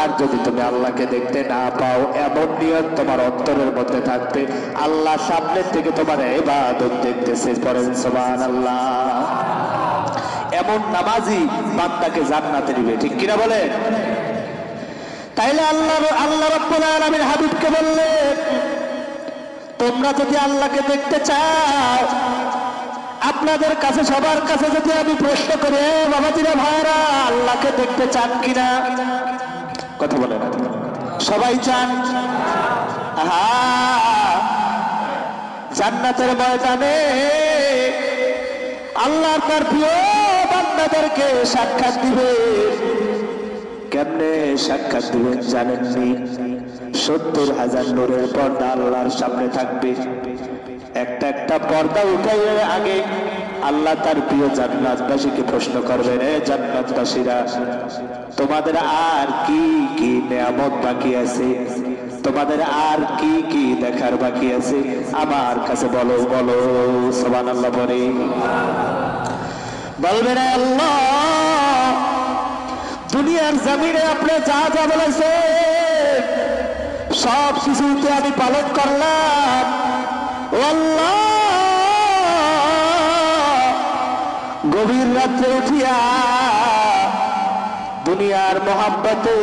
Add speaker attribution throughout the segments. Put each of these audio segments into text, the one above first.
Speaker 1: আর যদি তুমি আল্লাহকে দেখতে না পাও, এমন নিয়ত তোমার অন্তরের মধ্যে থাকবে আল্লাহ সামনের থেকে তোমার ইবাদত দেখতেছে। পড়েন সুবহানাল্লাহ। এমন নামাজি বান্দাকে জান্নাতে দিবে, ঠিক কিনা বলে? তাইলে আল্লাহ রাব্বুল আলামিন হাবিবকে বললেন, তোমরা যদি আল্লাহকে দেখতে চাও, আপনাদের কাছে সবার কাছে যদি আমি প্রশ্ন করি, বাবাজিরা ভাইরা, আল্লাহকে দেখতে চান কিনা? কথা বলে না, সবাই চান? জান্নাতের ময়দানে আল্লাহ তার প্রিয় বান্দাদেরকে সাক্ষাৎ দিবে। কেমনে সাক্ষাৎ দিবেন জানেননি? 70,000 নূরের পর্দা আল্লাহর সামনে থাকবে। একটা একটা পর্দা উঠাইয়ে আগে আল্লাহ তার প্রিয় জান্নাতবাসীকে প্রশ্ন করবেন, রে জান্নাতবাসীরা, তোমাদের আর কি কি নিয়ামত বাকি আছে, তোমাদের আর কি কি দেখার বাকি আছে, আমার কাছে বলো বলো। সুবহানাল্লাহ বলে বলবেন, আল্লাহ দুনিয়ার জমিনে আপনি যা যা বলেছেন সব কিছুতে আমি পালন করলাম। আল্লাহ গভীর রাত্রে উঠিয়া দুনিয়ার মহাব্বতে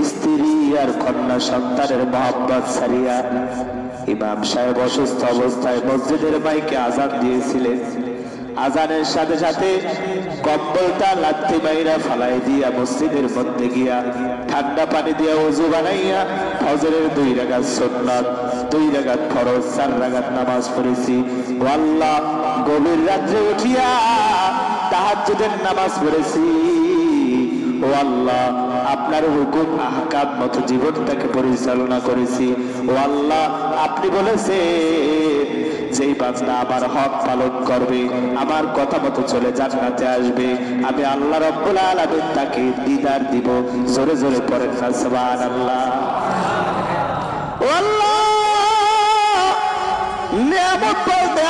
Speaker 1: স্ত্রী আর কন্যা সন্তানের মহাব্বত ছাড়িয়া ইমাম সাহেব অসুস্থ অবস্থায় মসজিদের মাইকে আযান দিয়েছিলেন। আজানের সাথে সাথে কম্বলটা লাথি মাইরা ফালাই দিয়া মসজিদের মধ্যে গিয়া ঠান্ডা পানি দিয়া ওযু বানাইয়া ফজরের 2 রাকাত সুন্নাত, 2 রাকাত ফরজ, 4 রাকাত নামাজ পড়েছি। ও আল্লাহ গভীর রাত্রে উঠিয়া তাহাজ্জুদের নামাজ পড়েছি। ও আল্লাহ আপনার হুকুম আহকাম মতো জীবনটাকে পরিচালনা করেছি। ও আল্লাহ আপনি বলেছেন যেই বান্দা আমার হক পালন করবে, আমার কথা মতো চলে জান্নাতে আসবে, আমি আল্লাহ রাব্বুল আলামিন তাকে দিদার দিব। জোরে জোরে পড়েন না সুবহানাল্লাহ। ও আল্লাহ নিয়ামত বলতে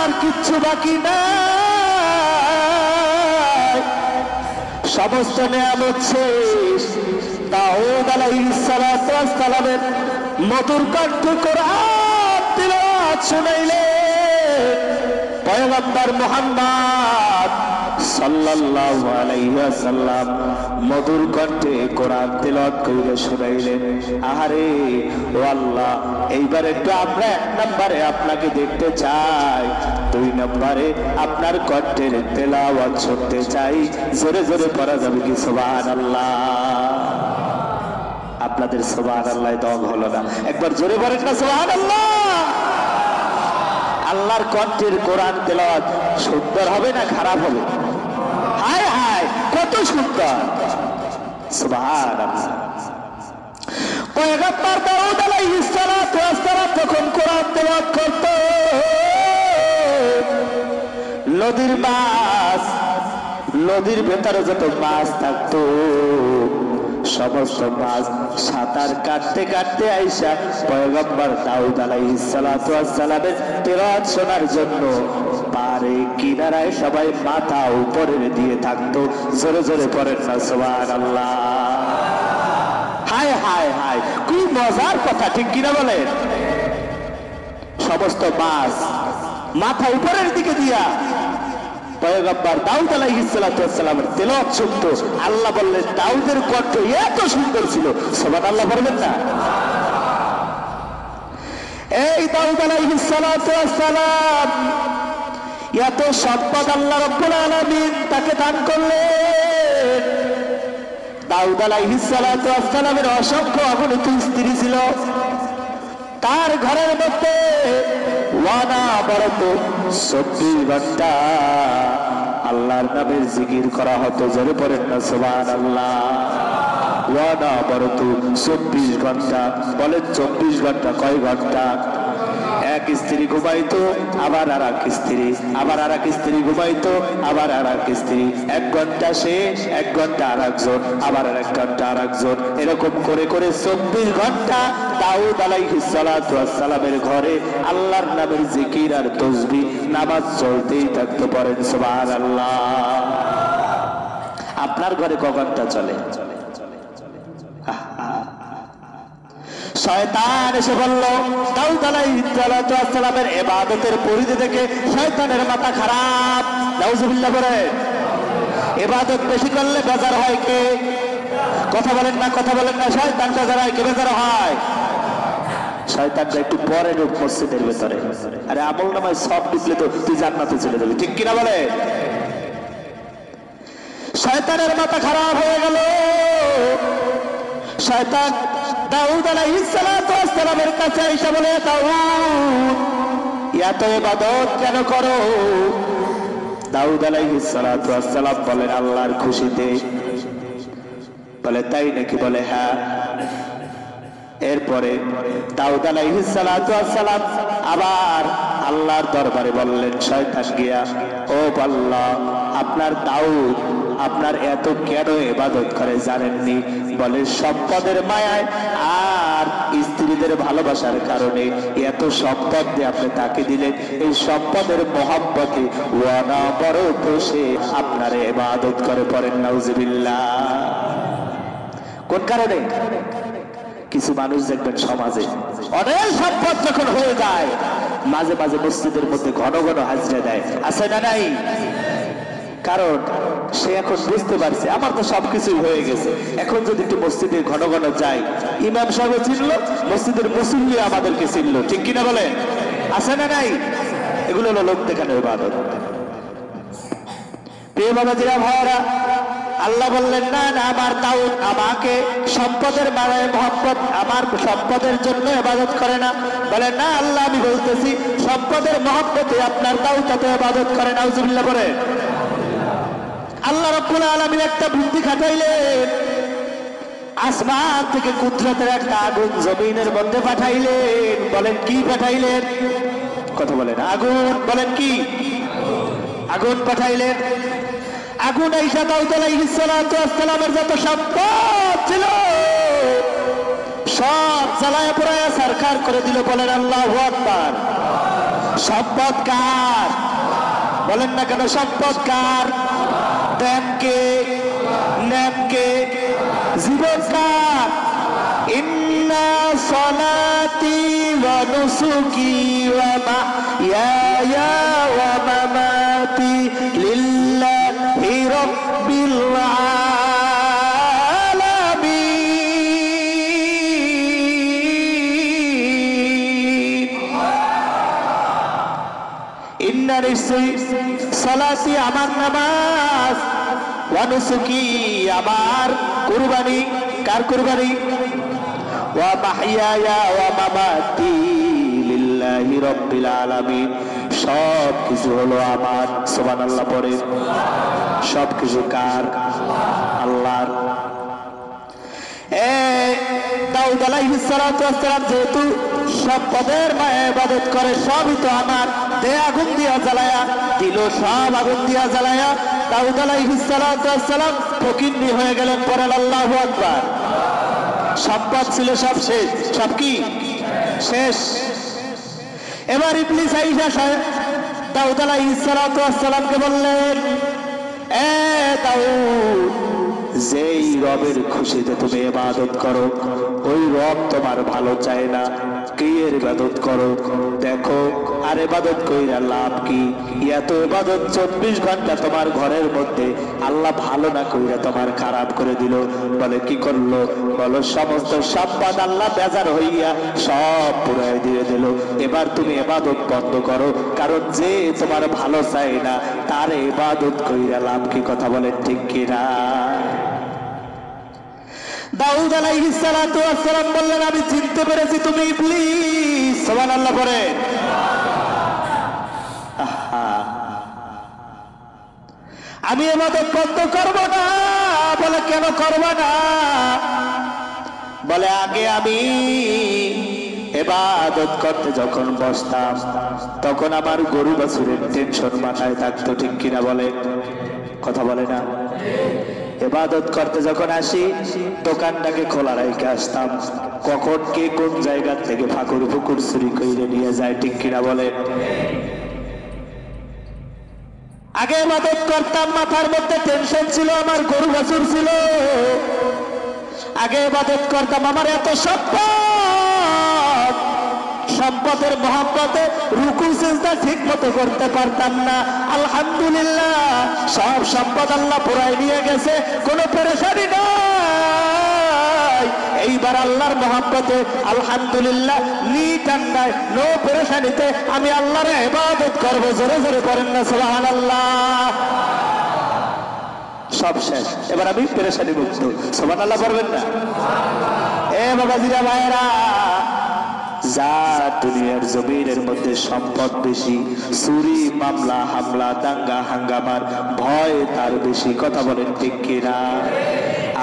Speaker 1: আর কিচ্ছু বাকি নাই, সমস্ত নিয়ামত শেষ। দাউদ আলাইহিস সালাতু ওয়াস সালামের মধুর কণ্ঠ কোরআন তিলাওয়াত শুনাইলে পয়গম্বর মুহাম্মদ সাল্লাল্লাহু আলাইহি ওয়াসাল্লাম মধুর কণ্ঠে কোরআন তিলাওয়াত কইরা শুনাইলেন। আহারে ও আল্লাহ, এইবার একটু আমরা 1 নম্বরে আপনাকে দেখতে চাই, 2 নম্বরে আপনার কণ্ঠের তেলাওয়াত শুনতে চাই। জোরে জোরে পড়া যাবে কি সুবহানাল্লাহ? আপনাদের সুবহানাল্লাহ দম হলো না, একবার জোরে বলেন না সুবহানাল্লাহ। আল্লাহর কণ্ঠের কোরআন তেলাওয়াত সুন্দর হবে না খারাপ হবে? হায় হায় কত সুন্দর, সুবহানাল্লাহ। পয়গম্বর দাউদ আলাইহিস সালাতু ওয়াস সালাম যখন কোরআন তেলাওয়াত করত, নদীর মাছ, নদীর ভেতরে যত মাছ থাকতো সমস্ত মাছ সাঁতার কাটতে কাটতে আইসা পয়গম্বর দাউদ আলাইহিস সালাতু ওয়াস সালামের তেলাওয়াত শোনার জন্য পারে কিনারায় সবাই মাথা উপরে দিয়ে থাকতো। জোরে জোরে পড়েন না সুবহানাল্লাহ। হায় হায় হায় কি মজার কথা, ঠিক কিনা বলেন? সমস্ত মাছ মাথা উপরের দিকে দিয়া পয়গম্বর দাউদ আলাইহিস সালাতু ওয়াস সালামের তেলাওয়াত শুনতো। আল্লাহ বললেন দাউদের কণ্ঠ এত সুন্দর ছিল, সুবহানাল্লাহ বলবেন না? এই দাউদ আলাইহিস সালাতু ওয়াস সালাম এত সম্পদ আল্লাহ রাব্বুল আলামিন তাকে দান করলেন। দাউদ আলাইহিস সালাতু ওয়াস সালামের অসংখ্য অগণিত স্ত্রী ছিল। তার ঘরের মধ্যে অনবরত 24 ঘন্টা আল্লাহর নামের জিকির করা হতো। জোরে পড়েন না সুবহানাল্লাহ। অনবরত 24 ঘন্টা। বলেন 24 ঘন্টা কয় ঘন্টা? এক স্ত্রী ঘুমাইতো, আবার আর এক স্ত্রী, আবার আর এক স্ত্রী ঘুমাইতো, আবার আর এক স্ত্রী। 1 ঘন্টা সে, 1 ঘন্টা আর একজন, আবার আর 1 ঘন্টা আর একজন, এরকম করে করে 24 ঘন্টা দাউদ আলাইহিস সালাতু ওয়াস সালামের ঘরে আল্লাহর নামের জিকির আর তাসবিহ নামাজ চলতেই থাকতো। পড়েন সুবহানাল্লাহ। আপনার ঘরে ক ঘন্টা চলে? শয়তান এসে বলল, দাউদ আলাইহিস সালামের ইবাদতের পরিধি দেখে শয়তানের মাথা খারাপ। নাউজুবিল্লাহ বলে, ইবাদত বেশি করলে বেজার হয় কে? কথা বলেন না, কথা বলেন না। শয়তান বেজার হয় কে? বেজার হয় শয়তানটা একটু পরে ঢুক মসজিদের ভেতরে। আরে আমল নামায় সব ঢুকলে তো তুই জান্নাতে চলে যাবি, ঠিক কিনা বলে? শয়তানের মাথা খারাপ হয়ে গেল। শয়তান দাউদ আলাইহিস সালামের কাছে এসে বলে, দাউদ, এত ইবাদত কেন করো? দাউদ আলাইহিস সালাম বলেন, আল্লাহর খুশিতে। বলে, তাই নাকি? বলে, হ্যাঁ। এরপরে দাউদ আলাইহিস সালাম আবার আল্লাহর দরবারে বললেন, শয়তান গিয়া, ও আল্লাহ, আপনার দাউদ আপনার এত কেন ইবাদত করে জানেননি? বলে, সম্পদের মায়ায় আর স্ত্রীদের ভালোবাসার কারণে এত সম্পদ দিয়ে আপনি তাকে দিলেন। এই সম্পদের মহব্বতে অনবরত সে আপনার ইবাদত করে। পড়েন নাউজুবিল্লাহ। কোন কারণে? কিছু মানুষ দেখবেন সমাজে অনেক সম্পদ যখন হয়ে যায় মাঝে মাঝে মসজিদের মধ্যে ঘন ঘন হাজিরা দেয়, আছে না নাই? কারণ সে এখন বুঝতে পারছে আমার তো সবকিছুই হয়ে গেছে, এখন যদি একটু মসজিদে ঘন ঘন যাই, ইমাম সাহেব চিনলো, মসজিদের মুসল্লি আমাদেরকে চিনলো, ঠিক কিনা বলে? আছে না নাই? এগুলো হলো লোক দেখানোর ইবাদত। প্রিয় বাবাজিরা, ভাইরা, আল্লাহ বললেন, না না, আমার দাউদ আমাকে সম্পদের মারায় মহব্বত, আমার সম্পদের জন্য ইবাদত করে না। বলে, না আল্লাহ, আমি বলতেছি সম্পদের মহব্বতে আপনার দাউদ এত ইবাদত করে। নাউজুবিল্লাহ বলে। আল্লাহ রাব্বুল আলামিন একটা বুদ্ধি খাটাইলেন, আসমান থেকে কুদরতের একটা আগুন জমিনের মধ্যে পাঠাইলেন। বলেন কি পাঠাইলেন? কথা বলেন। আগুন। বলেন কি? আগুন পাঠাইলেন। আগুন আইসা দাউদ আলাইহিস সালামের যত সম্পদ ছিল সব জ্বালায় পোড়ায় ছারখার করে দিল। বলেন আল্লাহু আকবার। সম্পদ কার? বলেন না কেন? সম্পদ কার? দেন কে? নেন কে? জীবন কার? ইন্না সলাতি ওয়া নুসুকি ওয়া মাহইয়ায়া ওয়া মামাতি লিল্লাহি রাব্বিল আলামিন। ইন্না সলাতি আমার নামাজ, ওয়া নুসুকি আমার কুরবানি। কার কুরবানি? ওয়া মাহইয়ায়া ওয়া মামাতি লিল্লাহি রাব্বিল আলামিন। সব কিছু হলো আমার। সুবহানাল্লাহ পড়ে। সব কিছু কার? আল্লাহর। দাউদ আলাইহিস সালাম যেহেতু সম্পদের মায়ে ইবাদত করে, সবই তো আমার। দে আগুন দিয়া জ্বালায়া দিল, সব আগুন দিয়া জ্বালায়া দাউদ আলাইহিস সালাম ফকিন্নি হয়ে গেলেন। পড়েন আল্লাহু আকবার। সম্পদ ছিল সব শেষ। সব কি শেষ? এবার ইবলিস আইসা দাউদ আলাইহিস সালামকে বললেন, এ দাউদ, যেই রবের খুশিতে তুমি ইবাদত করো ওই রব তোমার ভালো চায় না। কি এর ইবাদত করো? দেখো আর ইবাদত কইরা লাভ কি? এত ইবাদত 24 ঘন্টা তোমার ঘরের মধ্যে আল্লাহ ভালো না কইরা তোমার খারাপ করে দিল। বলে, কি করলো? বলো, সমস্ত সম্পদ আল্লাহ বেজার হইয়া সব পুরাই দিয়ে দিল। এবার তুমি ইবাদত বন্ধ করো, কারণ যে তোমার ভালো চায় না তার ইবাদত কইরা লাভ কি? কথা বলেন ঠিক কিনা? দাউদ আলাইহিস সালাম বললেন, আমি চিনতে পেরেছি তুমি ইবলিস। সুবহানাল্লাহ পড়ে। আমি ইবাদত বন্ধ করব না। বলে, কেন করব না? বলে, আগে আমি ইবাদত করতে যখন বসতাম তখন আমার গরু বাছুরের টেনশন মাথায় থাকতো, ঠিক কিনা বলে? কথা বলে না? ইবাদত করতে যখন আসি দোকানটাকে খোলা রেখে আসতাম, কখন কে কোন জায়গা থেকে ফাঁকুর ফুকুর চুরি করে নিয়ে যায়, ঠিক কিনা বলে? আগে ইবাদত করতাম, মাথার মধ্যে টেনশন ছিল, আমার গরু বাছুর ছিল। আগে ইবাদত করতাম, আমার এত সম্পদ সম্পদের মহব্বতে রুকু সিজদা ঠিক মতো করতে পারতাম না। আলহামদুলিল্লাহ সব সম্পদ আল্লাহ পুরাই নিয়ে গেছে, কোনো পেরেশানি নাই। এইবার আল্লাহর মহব্বতে আলহামদুলিল্লাহ ঠান্ডায় নো পেরেশানিতে আমি আল্লাহর ইবাদত করবো। জোরে জোরে করেন না সুবহানাল্লাহ। সব শেষ, এবার আমি পেরেশানি মুক্ত। সুবহানাল্লাহ পড়বেন না? এ বাবাজিরা ভাইরা, যা দুনিয়ার জমিনের মধ্যে সম্পদ বেশি, চুরি মামলা হামলা দাঙ্গা হাঙ্গামার ভয় তার বেশি। কথা বলেন ঠিক কিনা?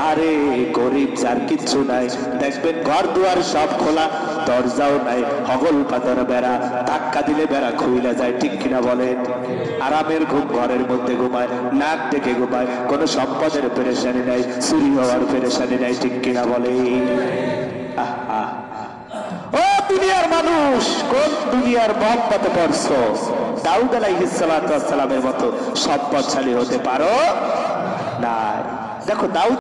Speaker 1: আরে গরিব যার কিচ্ছু নাই, দেখবেন ঘর দুয়ার সব খোলা, দরজাও নাই, হগল পাতার বেড়া, ধাক্কা দিলে বেড়া খুইলা যায়। ঠিক কিনা বলেন? আরামের ঘুম ঘরের মধ্যে ঘুমায়, নাক ডেকে ঘুমায়, কোনো সম্পদের পেরেশানি নাই, চুরি হওয়ার পেরেশানি নাই। ঠিক কিনা বলে? ও দুনিয়ার মানুষ, কোন দুনিয়ার মহব্বতে পড়ছো? দাউদ আলাইহিস সালাতু ওয়াস সালামের মতো সম্পদশালী হতে পারো না। দেখো দাউদ